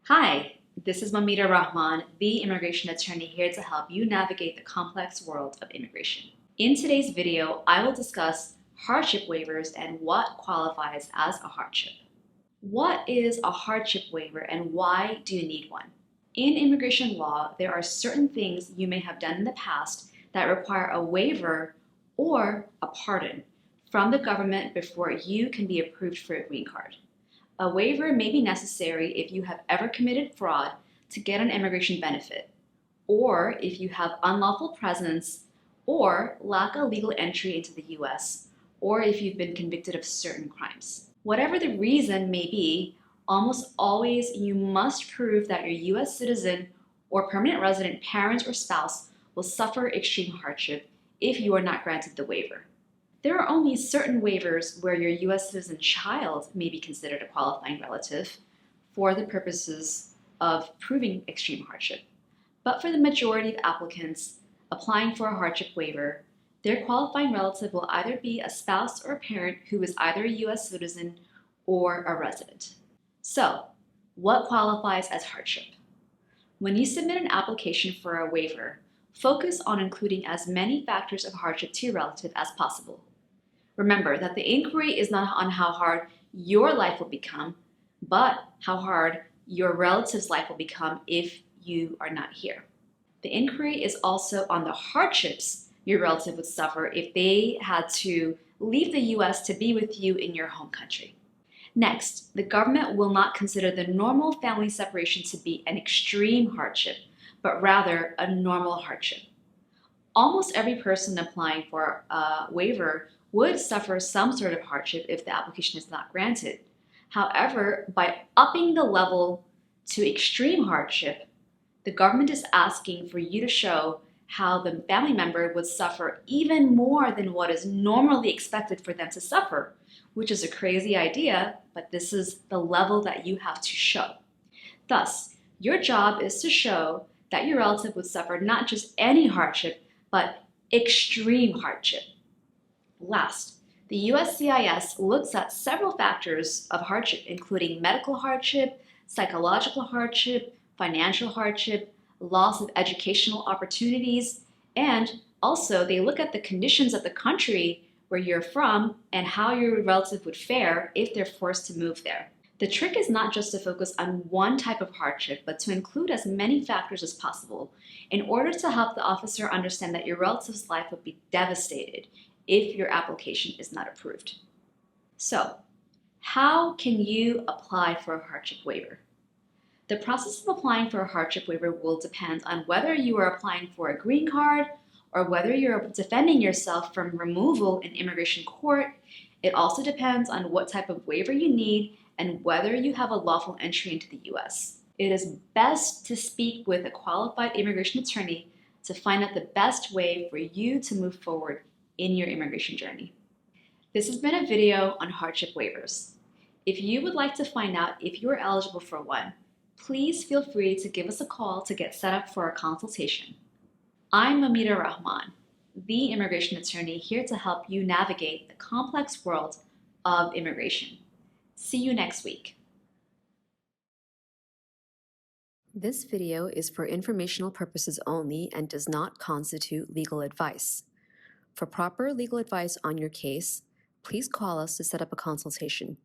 Hi, this is Moumita Rahman, the immigration attorney here to help you navigate the complex world of immigration. In today's video, I will discuss hardship waivers and what qualifies as a hardship. What is a hardship waiver and why do you need one? In immigration law, there are certain things you may have done in the past that require a waiver or a pardon from the government before you can be approved for a green card. A waiver may be necessary if you have ever committed fraud to get an immigration benefit, or if you have unlawful presence, or lack a legal entry into the US, or if you've been convicted of certain crimes. Whatever the reason may be, almost always you must prove that your US citizen or permanent resident parent or spouse will suffer extreme hardship if you are not granted the waiver. There are only certain waivers where your US citizen child may be considered a qualifying relative for the purposes of proving extreme hardship. But for the majority of applicants applying for a hardship waiver, their qualifying relative will either be a spouse or a parent who is either a US citizen or a resident. So, what qualifies as hardship? When you submit an application for a waiver, focus on including as many factors of hardship to your relative as possible. Remember that the inquiry is not on how hard your life will become, but how hard your relative's life will become if you are not here. The inquiry is also on the hardships your relative would suffer if they had to leave the US to be with you in your home country. Next, the government will not consider the normal family separation to be an extreme hardship, but rather a normal hardship. Almost every person applying for a waiver would suffer some sort of hardship if the application is not granted. However, by upping the level to extreme hardship, the government is asking for you to show how the family member would suffer even more than what is normally expected for them to suffer, which is a crazy idea, but this is the level that you have to show. Thus, your job is to show that your relative would suffer not just any hardship, but extreme hardship. Last, the USCIS looks at several factors of hardship, including medical hardship, psychological hardship, financial hardship, loss of educational opportunities, and also they look at the conditions of the country where you're from and how your relative would fare if they're forced to move there. The trick is not just to focus on one type of hardship, but to include as many factors as possible in order to help the officer understand that your relative's life would be devastated if your application is not approved. So, how can you apply for a hardship waiver? The process of applying for a hardship waiver will depend on whether you are applying for a green card or whether you're defending yourself from removal in immigration court. It also depends on what type of waiver you need and whether you have a lawful entry into the US. It is best to speak with a qualified immigration attorney to find out the best way for you to move forward in your immigration journey. This has been a video on hardship waivers. If you would like to find out if you are eligible for one, please feel free to give us a call to get set up for a consultation. I'm Moumita Rahman, the immigration attorney here to help you navigate the complex world of immigration. See you next week. This video is for informational purposes only and does not constitute legal advice. For proper legal advice on your case, please call us to set up a consultation.